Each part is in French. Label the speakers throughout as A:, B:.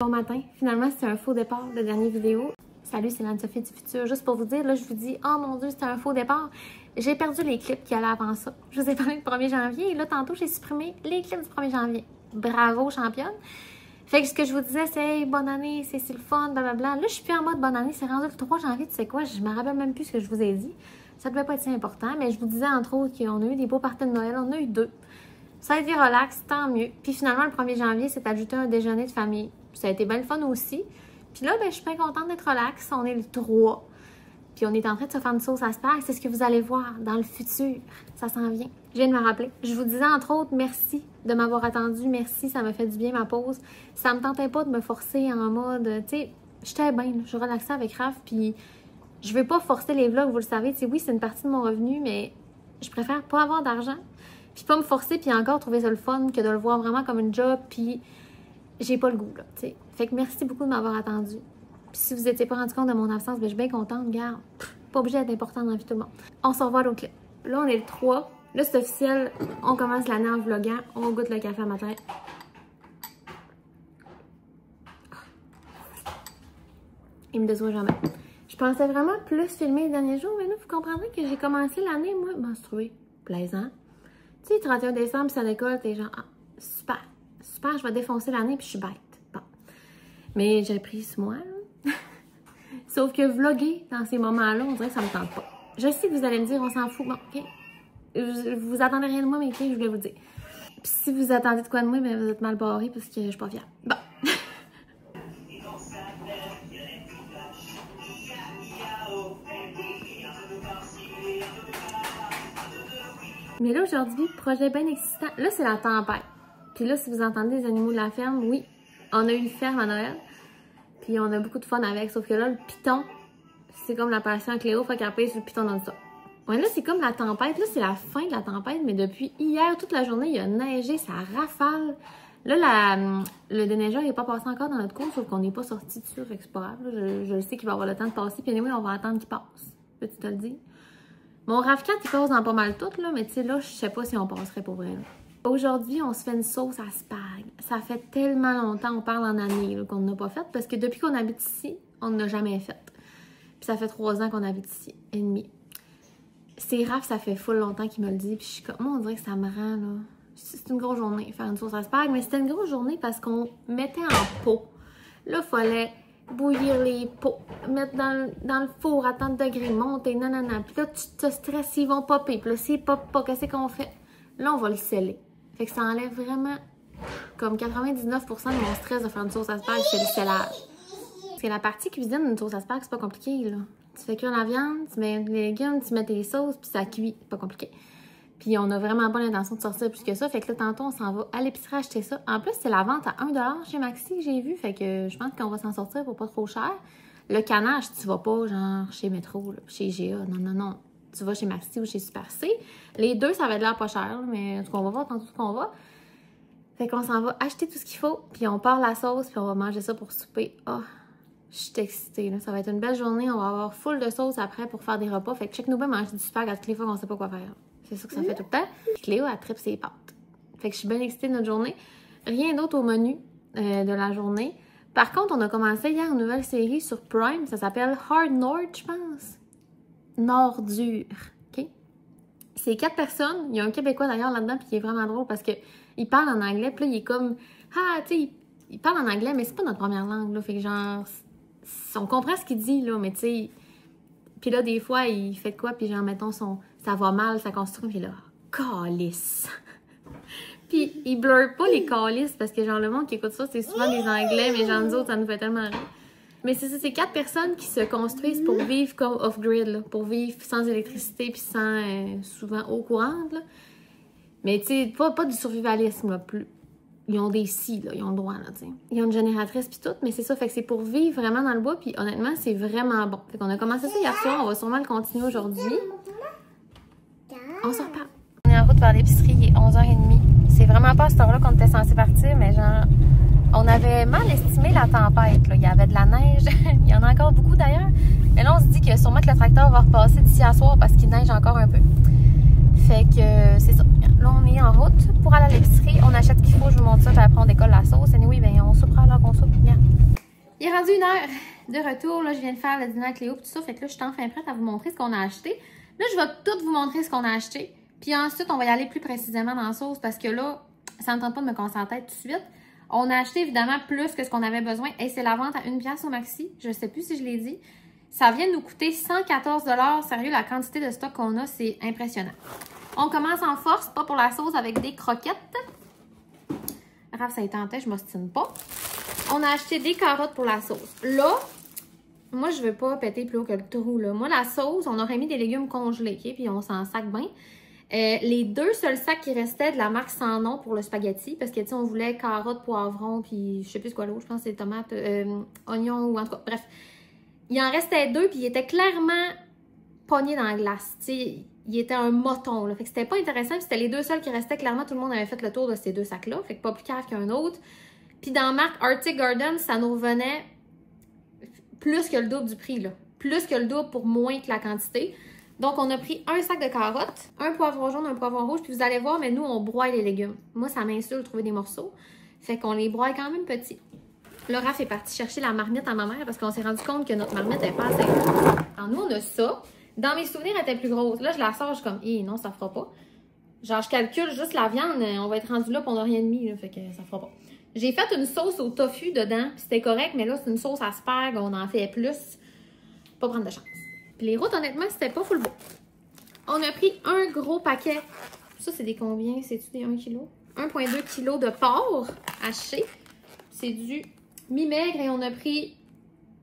A: Bon matin, finalement c'était un faux départ, la dernière vidéo. Salut, c'est l'Anne-Sophie du futur. Juste pour vous dire, là je vous dis, oh mon Dieu, c'était un faux départ. J'ai perdu les clips qui allaient avant ça. Je vous ai parlé du 1er janvier et là tantôt j'ai supprimé les clips du 1er janvier. Bravo championne. Fait que ce que je vous disais, c'est hey, bonne année, c'est le fun, blablabla. Là je suis plus en mode bonne année, c'est rendu le 3 janvier, tu sais quoi, je me rappelle même plus ce que je vous ai dit. Ça devait pas être si important, mais je vous disais entre autres qu'on a eu des beaux parties de Noël, on a eu 2. Ça a été relax, tant mieux. Puis finalement, le 1er janvier, c'est ajouté un déjeuner de famille. Ça a été bien le fun aussi. Puis là, ben, je suis bien contente d'être relax. On est le 3. Puis on est en train de se faire une sauce à spag. C'est ce que vous allez voir dans le futur. Ça s'en vient. Je viens de me rappeler. Je vous disais entre autres, merci de m'avoir attendu. Merci, ça m'a fait du bien ma pause. Ça me tentait pas de me forcer en mode, tu sais, j'étais bien. Je relaxais avec Raph. Puis je veux pas forcer les vlogs, vous le savez. Tu sais, oui, c'est une partie de mon revenu, mais je préfère pas avoir d'argent. Puis pas me forcer, puis encore trouver ça le fun que de le voir vraiment comme une job, puis j'ai pas le goût, là, tu sais. Fait que merci beaucoup de m'avoir attendu. Puis si vous n'étiez pas rendu compte de mon absence, ben je suis bien contente, regarde. Pas obligé d'être importante dans la vie de tout le monde. On se revoit au clip. Là, on est le 3. Là, c'est officiel. On commence l'année en vloguant. On goûte le café à matin. Il me déçoit jamais. Je pensais vraiment plus filmer les derniers jours, mais là, vous comprendrez que j'ai commencé l'année, moi, menstruée. Plaisant. Tu sais, 31 décembre, c'est à l'école, t'es genre, ah, super, super, je vais défoncer l'année, puis je suis bête. Bon. Mais j'ai pris ce mois, là. Sauf que vlogger dans ces moments-là, on dirait que ça me tente pas. Je sais que vous allez me dire, on s'en fout. Bon, OK. Vous attendez rien de moi, mais OK, je voulais vous dire. Puis si vous attendez de quoi de moi, ben vous êtes mal barré parce que je suis pas fière. Bon. Mais là, aujourd'hui, projet bien excitant. Là, c'est la tempête. Puis là, si vous entendez les animaux de la ferme, oui, on a eu une ferme à Noël. Puis on a beaucoup de fun avec. Sauf que là, le piton, c'est comme la passion à Cléo, fait qu'après, c'est le piton dans le ça. Ouais, là, c'est comme la tempête. Là, c'est la fin de la tempête, mais depuis hier, toute la journée, il a neigé, ça rafale. Là, le déneigeur n'est pas passé encore dans notre cours, sauf qu'on n'est pas sorti dessus, fait que c'est pas grave. Je sais qu'il va avoir le temps de passer, puis anyway, on va attendre qu'il passe. Peux-tu te le dire? Mon RAV4, il passe dans pas mal tout, là, mais tu sais, là, je sais pas si on passerait pour vrai. Aujourd'hui, on se fait une sauce à spag. Ça fait tellement longtemps, on parle en années, qu'on n'a pas fait, parce que depuis qu'on habite ici, on n'a jamais fait. Puis ça fait 3 ans qu'on habite ici, et demi. C'est Raph, ça fait full longtemps qu'il me le dit, puis je suis comme, moi, on dirait que ça me rend, là. C'est une grosse journée, faire une sauce à spag, mais c'était une grosse journée parce qu'on mettait en pot. Là, il fallait bouillir les pots, mettre dans le four à tant de degrés, monter, nanana. Puis là, tu te stresses, ils vont popper. Puis là, s'ils popent pas, qu'est-ce qu'on fait? Là, on va le sceller. Fait que ça enlève vraiment, comme 99% de mon stress de faire une sauce à spag, c'est le scellage. Parce que la partie cuisine d'une sauce à spag, c'est pas compliqué, là. Tu fais cuire la viande, tu mets les légumes, tu mets tes sauces, puis ça cuit. C'est pas compliqué. Puis on a vraiment pas l'intention de sortir plus que ça. Fait que là, tantôt, on s'en va à l'épicerie acheter ça. En plus, c'est la vente à 1$ chez Maxi, j'ai vu. Fait que je pense qu'on va s'en sortir pour pas trop cher. Le canage, tu vas pas genre chez Métro, là, chez GA. Non, non, non. Tu vas chez Maxi ou chez Super C. Les deux, ça va être l'air pas cher, là, mais on va voir tantôt ce qu'on va. Fait qu'on s'en va acheter tout ce qu'il faut. Puis on part la sauce, puis on va manger ça pour souper. Oh, je suis excitée, là. Ça va être une belle journée. On va avoir full de sauce après pour faire des repas. Fait que check nous bien manger du spag à toutes les fois qu'on sait pas quoi faire. C'est ça que ça fait tout le temps. Puis Cléo, elle tripe ses pâtes. Fait que je suis bien excitée de notre journée. Rien d'autre au menu de la journée. Par contre, on a commencé hier une nouvelle série sur Prime. Ça s'appelle Hard Nord, je pense. Nord dur. OK? C'est 4 personnes. Il y a un Québécois d'ailleurs là-dedans, puis il est vraiment drôle parce qu'il parle en anglais. Puis là, il est comme... Ah, tu sais, il parle en anglais, mais c'est pas notre première langue, là. Fait que genre... On comprend ce qu'il dit, là, mais tu sais... Puis là, des fois, il fait quoi? Puis genre, mettons, ça va mal, ça construit, puis là, calice. Puis il blur pas les calices, parce que genre, le monde qui écoute ça, c'est souvent des Anglais, mais genre, nous autres, ça nous fait tellement rire. Mais c'est ça, c'est 4 personnes qui se construisent pour vivre comme off-grid, là, pour vivre sans électricité, puis sans souvent eau courante, là. Mais tu sais, pas du survivalisme, là, plus. Ils ont des scies, là, ils ont le droit, là, tu sais. Ils ont une génératrice puis tout, mais c'est ça, fait que c'est pour vivre vraiment dans le bois, puis honnêtement, c'est vraiment bon. Fait qu'on a commencé ça hier soir, on va sûrement le continuer aujourd'hui. On se reparle. On est en route vers l'épicerie, il est 11h30. C'est vraiment pas à cette heure-là qu'on était censé partir, mais genre, on avait mal estimé la tempête, là. Il y avait de la neige, il y en a encore beaucoup d'ailleurs. Mais là, on se dit que sûrement que le tracteur va repasser d'ici à soir parce qu'il neige encore un peu. Fait que c'est ça. Là, on est en route pour aller à l'épicerie. On achète ce qu'il faut, je vous montre ça, puis après on décolle la sauce. Et oui, ben on soupera alors qu'on soupe. Regarde. Il est rendu 1h de retour. Là, je viens de faire le dîner avec Léo et tout ça. Fait que là, je suis enfin prête à vous montrer ce qu'on a acheté. Là, je vais tout vous montrer ce qu'on a acheté. Puis ensuite, on va y aller plus précisément dans la sauce parce que là, ça ne tente pas de me casser la tête tout de suite. On a acheté évidemment plus que ce qu'on avait besoin. Et c'est la vente à 1 pièce au maxi. Je ne sais plus si je l'ai dit. Ça vient de nous coûter 114 $. Sérieux, la quantité de stock qu'on a, c'est impressionnant. On commence en force, pas pour la sauce, avec des croquettes. Raph, ça y tentait, je m'ostine pas. On a acheté des carottes pour la sauce. Là, moi, je veux pas péter plus haut que le trou. Là. Moi, la sauce, on aurait mis des légumes congelés, OK? Puis on s'en sac bien. Les 2 seuls sacs qui restaient de la marque sans nom pour le spaghetti, parce que, tu sais, on voulait carottes, poivrons, puis je sais plus quoi l'autre, je pense que c'est tomates, oignons, ou en tout cas, bref. Il en restait 2, puis il était clairement pogné dans la glace. Tu sais, il était un moton, là. Fait que c'était pas intéressant, puis c'était les 2 seuls qui restaient. Clairement, tout le monde avait fait le tour de ces 2 sacs-là. Fait que pas plus cave qu'un autre. Puis dans la marque Arctic Garden, ça nous revenait plus que le double du prix, là. Plus que le double pour moins que la quantité. Donc, on a pris un sac de carottes, un poivron jaune, un poivron rouge. Puis vous allez voir, mais nous, on broie les légumes. Moi, ça m'insulte de trouver des morceaux. Fait qu'on les broie quand même petits. Là, Raph est parti chercher la marmite à ma mère parce qu'on s'est rendu compte que notre marmite n'est pas assez grosse. Alors, nous, on a ça. Dans mes souvenirs, elle était plus grosse. Là, je la sors, je suis comme, non, ça fera pas. Genre, je calcule juste la viande. On va être rendu là, puis on n'a rien mis. Là, fait que ça fera pas. J'ai fait une sauce au tofu dedans, c'était correct, mais là, c'est une sauce asperge, on en fait plus. Pas prendre de chance. Puis les routes, honnêtement, c'était pas full beau. On a pris un gros paquet. Ça, c'est des combien? C'est-tu des 1 kg? 1,2 kg de porc haché. C'est du mi-maigre et on a pris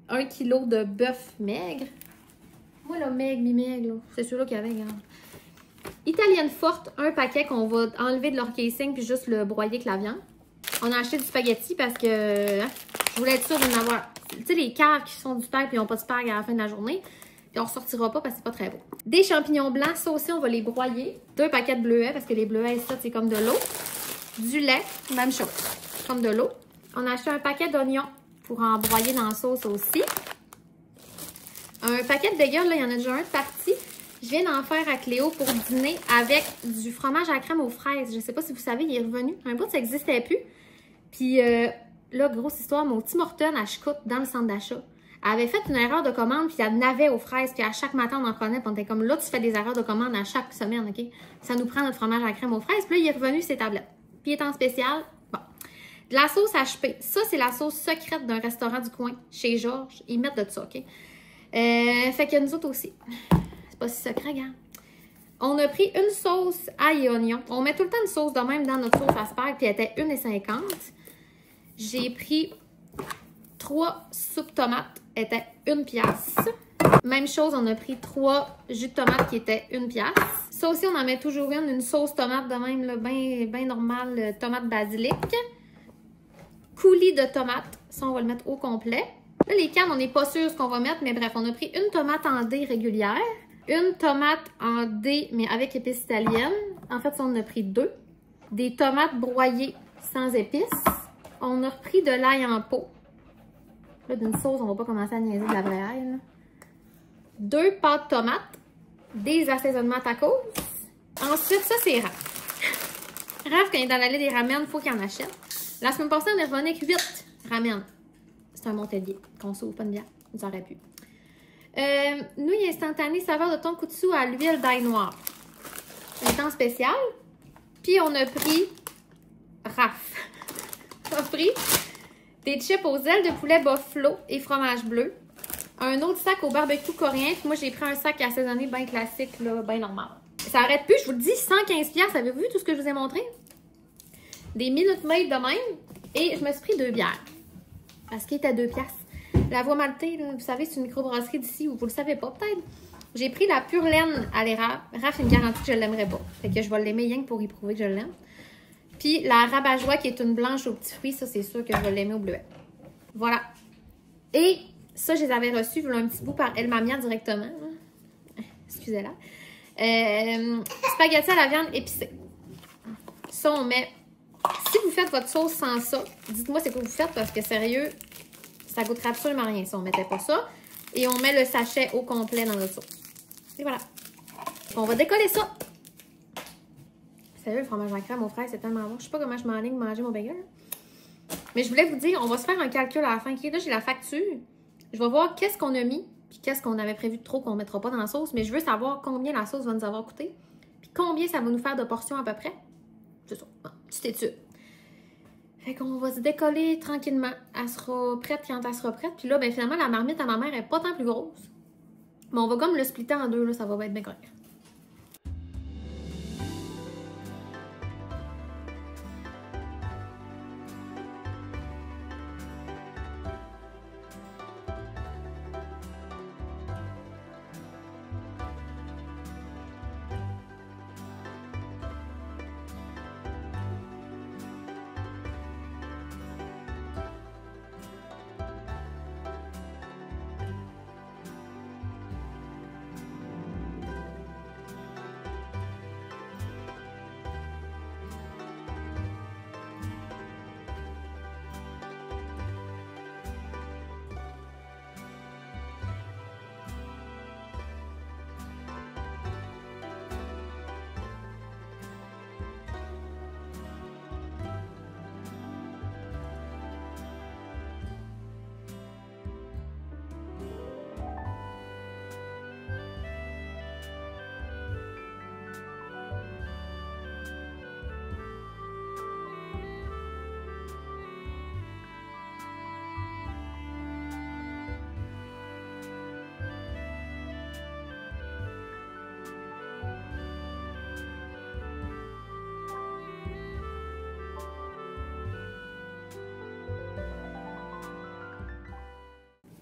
A: 1 kg de bœuf maigre. Moi, là, maigre, mi-maigre, c'est celui-là qu'il y avait, regarde. Italienne forte, un paquet qu'on va enlever de leur casing puis juste le broyer avec la viande. On a acheté du spaghetti parce que je voulais être sûre d'en avoir. Tu sais, les caves qui font du spag puis ils n'ont pas de spag à la fin de la journée. Puis on ne ressortira pas parce que c'est pas très beau. Des champignons blancs, ça aussi, on va les broyer. 2 paquets de bleuets parce que les bleuets, ça, c'est comme de l'eau. Du lait, même chose, comme de l'eau. On a acheté un paquet d'oignons pour en broyer dans la sauce aussi. Un paquet de bagels, là, il y en a déjà un de parti. Je viens d'en faire à Cléo pour dîner avec du fromage à crème aux fraises. Je ne sais pas si vous savez, il est revenu. Un bout, ça n'existait plus. Puis là, grosse histoire, mon Tim Hortons à Chicoute, dans le centre d'achat, avait fait une erreur de commande, puis elle n'avait aux fraises. Puis à chaque matin, on en prenait, puis on était comme, là, tu fais des erreurs de commande à chaque semaine, OK? Ça nous prend notre fromage à crème aux fraises. Puis là, il est revenu, ses tablettes. Puis il est en spécial. Bon. De la sauce HP. Ça, c'est la sauce secrète d'un restaurant du coin, chez Georges. Ils mettent de ça, OK? Fait que nous autres aussi. C'est pas si secret, regarde. On a pris une sauce ail et oignon. On met tout le temps une sauce de même dans notre sauce asperge, puis elle était 1,50 $. J'ai pris 3 soupes tomates, était 1 pièce. Même chose, on a pris 3 jus de tomate qui étaient 1 pièce. Ça aussi, on en met toujours une sauce tomate de même, bien normale, tomate basilic. Coulis de tomates, ça on va le mettre au complet. Là, les cannes, on n'est pas sûr ce qu'on va mettre, mais bref, on a pris une tomate en dés régulière, une tomate en dés, mais avec épices italiennes. En fait, ça, on en a pris 2. Des tomates broyées sans épices. On a repris de l'ail en pot. Là, d'une sauce, on va pas commencer à niaiser de la vraie ail. Là. 2 pâtes tomates. Des assaisonnements tacos. Ensuite, ça, c'est Raph. Raph, quand il est dans l'allée des ramen, il faut qu'il en achète. La semaine passée, on est revenu avec 8 ramen. C'est un Montelier qu'on sauve pas de bière. Vous aurez pu. Nouilles instantanées, saveur de thon kutsu à l'huile d'ail noir. Un temps spécial. Puis on a pris Raph. On a pris des chips aux ailes de poulet buffalo et fromage bleu. Un autre sac au barbecue coréen. Puis moi, j'ai pris un sac assaisonné bien classique, là, bien normal. Ça arrête plus, je vous le dis, 115 $. Avez-vous vu tout ce que je vous ai montré? Des Minute Maid de même. Et je me suis pris 2 bières. Parce qu'il était à 2 $. La Voie Maltais, là, vous savez, c'est une microbrasserie d'ici, ou vous le savez pas peut-être. J'ai pris la pure laine à l'érable. Raph, il me garantit que je ne l'aimerais pas. Fait que je vais l'aimer rien que pour y prouver que je l'aime. Puis la rabat-joie qui est une blanche aux petits fruits, ça c'est sûr que je vais l'aimer au bleuet. Voilà. Et ça, je les avais reçus, voilà un petit bout par El Mamia directement. Excusez-la. Spaghetti à la viande épicée. Ça, on met... Si vous faites votre sauce sans ça, dites-moi c'est quoi vous faites parce que sérieux, ça goûterait absolument rien si on ne mettait pas ça. Et on met le sachet au complet dans notre sauce. Et voilà. On va décoller ça. Sérieux, le fromage à crème aux fraises, c'est tellement bon. Je sais pas comment je m'enligne manger mon bagel. Mais je voulais vous dire, on va se faire un calcul à la fin. Là, j'ai la facture. Je vais voir qu'est-ce qu'on a mis, puis qu'est-ce qu'on avait prévu de trop qu'on ne mettra pas dans la sauce. Mais je veux savoir combien la sauce va nous avoir coûté, puis combien ça va nous faire de portions à peu près. C'est ça. Bon, petite étude. Fait qu'on va se décoller tranquillement. Elle sera prête quand elle sera prête. Puis là, ben finalement, la marmite à ma mère est pas tant plus grosse. Mais on va comme le splitter en deux, là, ça va être bien correct.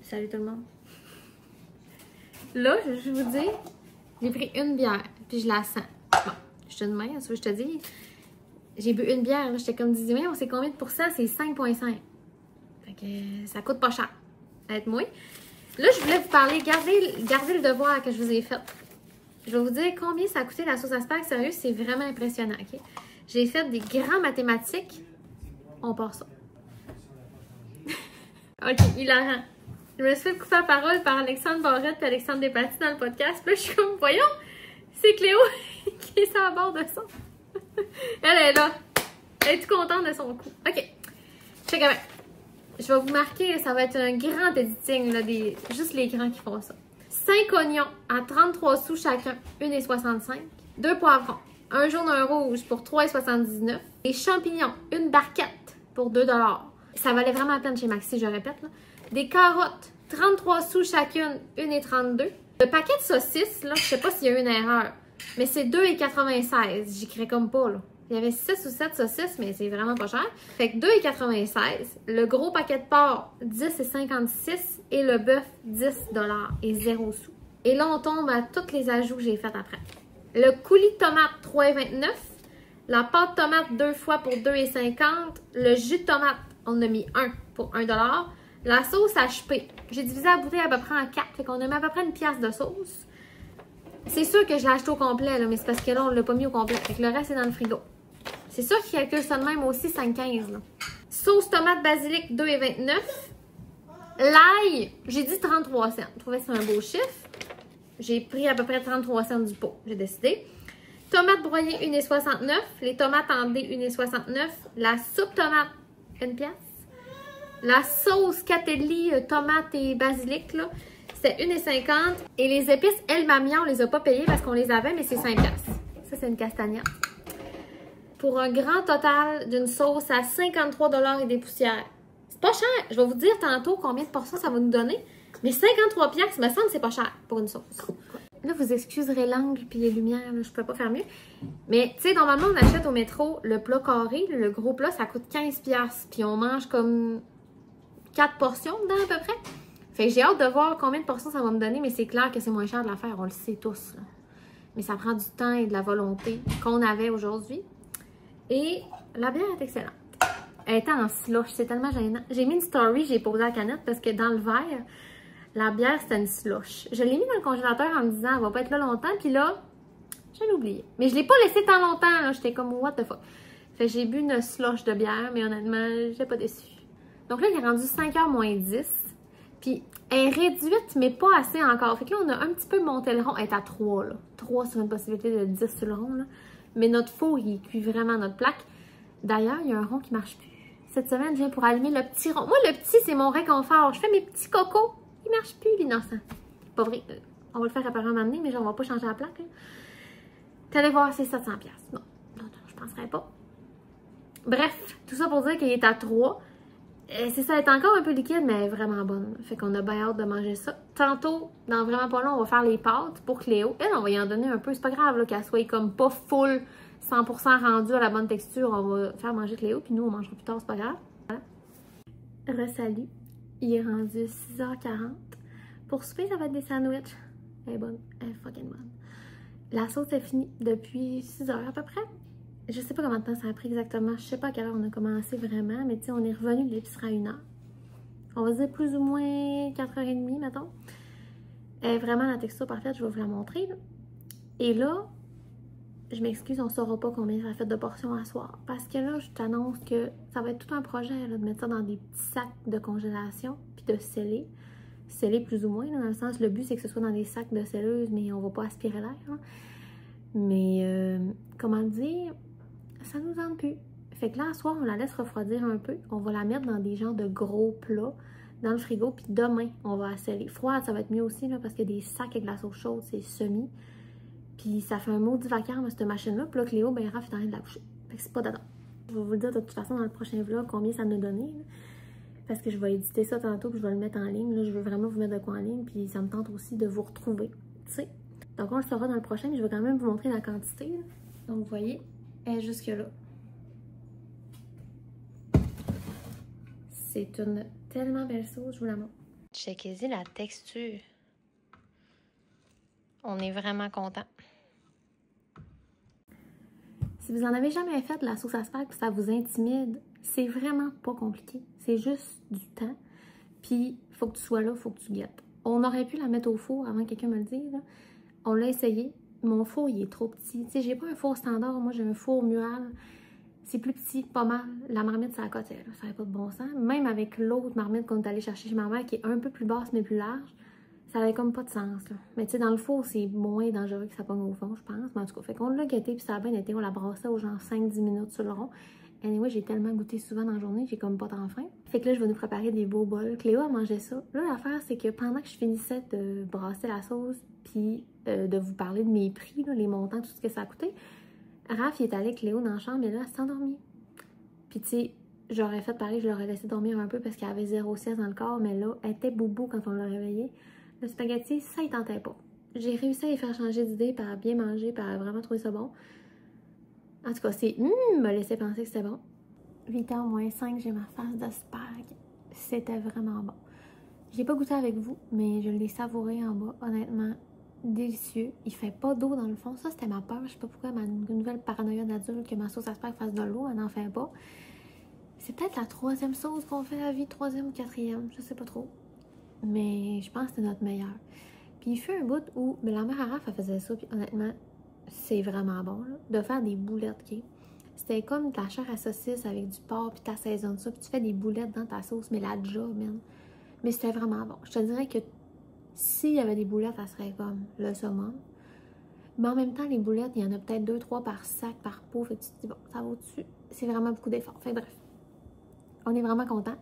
A: Salut tout le monde. Là, je vais vous dire, j'ai pris une bière, puis je la sens. Bon, je te demande, ça je te dis. J'ai bu une bière, j'étais comme 18, on sait combien de pourcents? C'est 5,5. Fait que ça coûte pas cher. Être moi. Là, je voulais vous parler, gardez le devoir que je vous ai fait. Je vais vous dire combien ça a coûté la sauce à spag. Sérieux, c'est vraiment impressionnant, ok? J'ai fait des grands mathématiques. On part ça. Ok, hilarant. Je me suis fait couper la parole par Alexandre Barrette et Alexandre Despatie dans le podcast. Puis là, je suis comme, voyons, c'est Cléo qui est à bord de ça. Elle est là. Elle est toute contente de son coup. OK. Check même. Je vais vous marquer, ça va être un grand editing, là, juste les grands qui font ça. 5 oignons à 33 sous chacun, 1,65. 2 poivrons, un jaune, un rouge pour 3,79. Des champignons, une barquette pour 2 $. Ça valait vraiment la peine chez Maxi, je répète, là. Des carottes, 33 sous chacune, 1,32. Le paquet de saucisses, là, je sais pas s'il y a eu une erreur, mais c'est 2,96. J'y crée comme pas, là. Il y avait 6 ou 7 saucisses, mais c'est vraiment pas cher. Fait que 2,96. Le gros paquet de porc, 10,56. Et le bœuf, 10 $ et 0 sous. Et là, on tombe à tous les ajouts que j'ai fait après. Le coulis de tomate, 3,29. La pâte tomate 2 fois pour 2,50. Le jus de tomate, on a mis 1 pour 1 $. La sauce HP, j'ai divisé la bouteille à peu près en 4, fait qu'on a mis à peu près une pièce de sauce. C'est sûr que je l'ai acheté au complet, là, mais c'est parce que là, on ne l'a pas mis au complet. Fait que le reste est dans le frigo. C'est sûr qu'il calcule ça de même aussi, 5,15. Sauce tomate basilic, 2,29. L'ail, j'ai dit 33 cents. Je trouvais que c'est un beau chiffre. J'ai pris à peu près 33 cents du pot, j'ai décidé. Tomate broyée, 1,69. Les tomates en dés, 1,69. La soupe tomate, 1 pièce. La sauce Catelli, tomate et basilic, là, c'était 1,50. Et les épices El Mamia, on les a pas payées parce qu'on les avait, mais c'est 5 piastres. Ça, c'est une castagnette. Pour un grand total d'une sauce à 53 $ et des poussières. C'est pas cher. Je vais vous dire tantôt combien de portions ça va nous donner. Mais 53 piastres, me semble que c'est pas cher pour une sauce. Là, vous excuserez l'angle puis les lumières, là, je peux pas faire mieux. Mais, tu sais, normalement, on achète au métro le plat carré, le gros plat, ça coûte 15 piastres. Puis on mange comme 4 portions dedans à peu près. Fait que j'ai hâte de voir combien de portions ça va me donner, mais c'est clair que c'est moins cher de la faire, on le sait tous. Là. Mais ça prend du temps et de la volonté qu'on avait aujourd'hui. Et la bière est excellente. Elle était en slush, c'est tellement gênant. J'ai mis une story, j'ai posé la canette parce que dans le verre, la bière c'était une slush. Je l'ai mis dans le congélateur en me disant, elle va pas être là longtemps, puis là, je l'ai oublié. Mais je l'ai pas laissé tant longtemps, là, j'étais comme, what the fuck. Fait que j'ai bu une slush de bière, mais honnêtement, j'étais pas déçue. Donc là, il est rendu 5h moins 10. Puis, elle est réduite, mais pas assez encore. Fait que là, on a un petit peu monté le rond. Elle est à 3, là. 3 sur une possibilité de 10 sur le rond, là. Mais notre four, il cuit vraiment notre plaque. D'ailleurs, il y a un rond qui marche plus. Cette semaine, je viens pour allumer le petit rond. Moi, le petit, c'est mon réconfort. Je fais mes petits cocos. Il marche plus, l'innocent. Pas vrai. On va le faire réparer un moment donné, mais genre, on va pas changer la plaque. T'es allé voir, c'est 700$. Non, je penserais pas. Bref, tout ça pour dire qu'il est à 3. C'est ça, elle est encore un peu liquide, mais elle est vraiment bonne. Fait qu'on a bien hâte de manger ça. Tantôt, dans vraiment pas long, on va faire les pâtes pour Cléo. Elle, on va y en donner un peu. C'est pas grave qu'elle soit comme pas full 100% rendue à la bonne texture. On va faire manger Cléo, puis nous, on mangera plus tard, c'est pas grave. Voilà. Re-salut. Il est rendu 6h40. Pour souper, ça va être des sandwichs. Elle est bonne. Elle est fucking bonne. La sauce est finie depuis 6h à peu près. Je sais pas combien de temps ça a pris exactement. Je sais pas à quelle heure on a commencé vraiment, mais tu sais, on est revenu de l'épicerie à 1h. On va dire plus ou moins 4h30, mettons. Elle est vraiment la texture parfaite, je vais vous la montrer. Là. Et là, je m'excuse, on saura pas combien ça fait de portions à soir. Parce que là, je t'annonce que ça va être tout un projet là, de mettre ça dans des petits sacs de congélation, puis de sceller. Sceller plus ou moins, là, dans le sens, le but c'est que ce soit dans des sacs de selleuse, mais on va pas aspirer l'air. Hein. Mais, comment dire, ça nous en plus. Fait que là, à soir, on la laisse refroidir un peu. On va la mettre dans des genres de gros plats dans le frigo. Puis demain, on va la sceller. Froide, ça va être mieux aussi, là, parce que des sacs avec de la sauce chaude, c'est semi. Puis ça fait un maudit vacarme, cette machine-là. Puis là, Cléo, ben, Raph est en train de la boucher. Fait que c'est pas d'attente. Je vais vous le dire de toute façon dans le prochain vlog combien ça nous a donné. Là. Parce que je vais éditer ça tantôt, puis je vais le mettre en ligne. Là, je veux vraiment vous mettre de quoi en ligne. Puis ça me tente aussi de vous retrouver. Tu sais. Donc on le saura dans le prochain, mais je vais quand même vous montrer la quantité. Là. Donc vous voyez, elle est jusque là. C'est une tellement belle sauce, je vous la montre. Checkez-y la texture. On est vraiment content. Si vous en avez jamais fait de la sauce à spag, ça vous intimide, c'est vraiment pas compliqué. C'est juste du temps. Puis, il faut que tu sois là, il faut que tu guettes. On aurait pu la mettre au four avant que quelqu'un me le dise. Là. On l'a essayé. Mon four, il est trop petit. Tu sais, j'ai pas un four standard. Moi, j'ai un four mual. C'est plus petit, pas mal. La marmite, ça côté, là. Ça n'avait pas de bon sens. Même avec l'autre marmite qu'on est allé chercher chez ma mère, qui est un peu plus basse, mais plus large, ça avait comme pas de sens, là. Mais tu sais, dans le four, c'est moins dangereux que ça pogne au fond, je pense. Mais en tout cas, fait qu'on l'a gâté, puis ça a bien été. On la brassait aux genre 5-10 minutes sur le rond. Et anyway, j'ai tellement goûté souvent dans la journée, j'ai comme pas tant faim. Fait que là, je vais nous préparer des beaux bols. Cléo a mangé ça. Là, l'affaire, c'est que pendant que je finissais de brasser la sauce, puis de vous parler de mes prix, là, les montants, tout ce que ça a coûté, Raph, il est allé avec Cléo dans la chambre, et là, elle s'est endormie. Puis tu sais, j'aurais fait pareil, je l'aurais laissé dormir un peu parce qu'elle avait 0 sieste dans le corps, mais là, elle était boubou quand on l'a réveillée. Le spaghetti, ça, il tentait pas. J'ai réussi à y faire changer d'idée, puis à bien manger, puis à vraiment trouver ça bon. En tout cas, c'est me laissait penser que c'était bon. 8h moins 5, j'ai ma face de spag. C'était vraiment bon. J'ai pas goûté avec vous, mais je l'ai savouré en bas, honnêtement. Délicieux. Il fait pas d'eau dans le fond. Ça, c'était ma peur. Je sais pas pourquoi ma nouvelle paranoïa d'adulte que ma sauce à spag fasse de l'eau, elle n'en fait pas. C'est peut-être la 3e sauce qu'on fait à vie, 3e ou 4e, je sais pas trop. Mais je pense que c'est notre meilleur. Puis il fait un bout où la mère à Raph, elle faisait ça, puis honnêtement, c'est vraiment bon, là, de faire des boulettes, ok? C'était comme de la chair à saucisse avec du porc, puis t'assaisonnes ça, puis tu fais des boulettes dans ta sauce, mais la job, man. Mais c'était vraiment bon. Je te dirais que s'il y avait des boulettes, ça serait comme le summum. Mais en même temps, les boulettes, il y en a peut-être 2-3 par sac, par pot. Fait que tu te dis, bon, ça vaut dessus. C'est vraiment beaucoup d'efforts. Fait bref, on est vraiment content.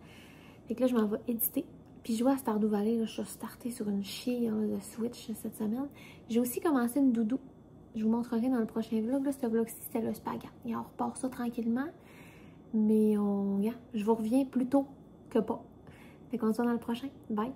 A: Fait que là, je m'en vais éditer. Puis je vois à Stardew Valley, là, je suis startée sur une chire de Switch cette semaine. J'ai aussi commencé une doudou. Je vous montrerai dans le prochain vlog. Là, ce vlog-ci, c'était le spaghetti. Et on repart ça tranquillement. Mais je vous reviens plus tôt que pas. Fait qu'on se voit dans le prochain. Bye!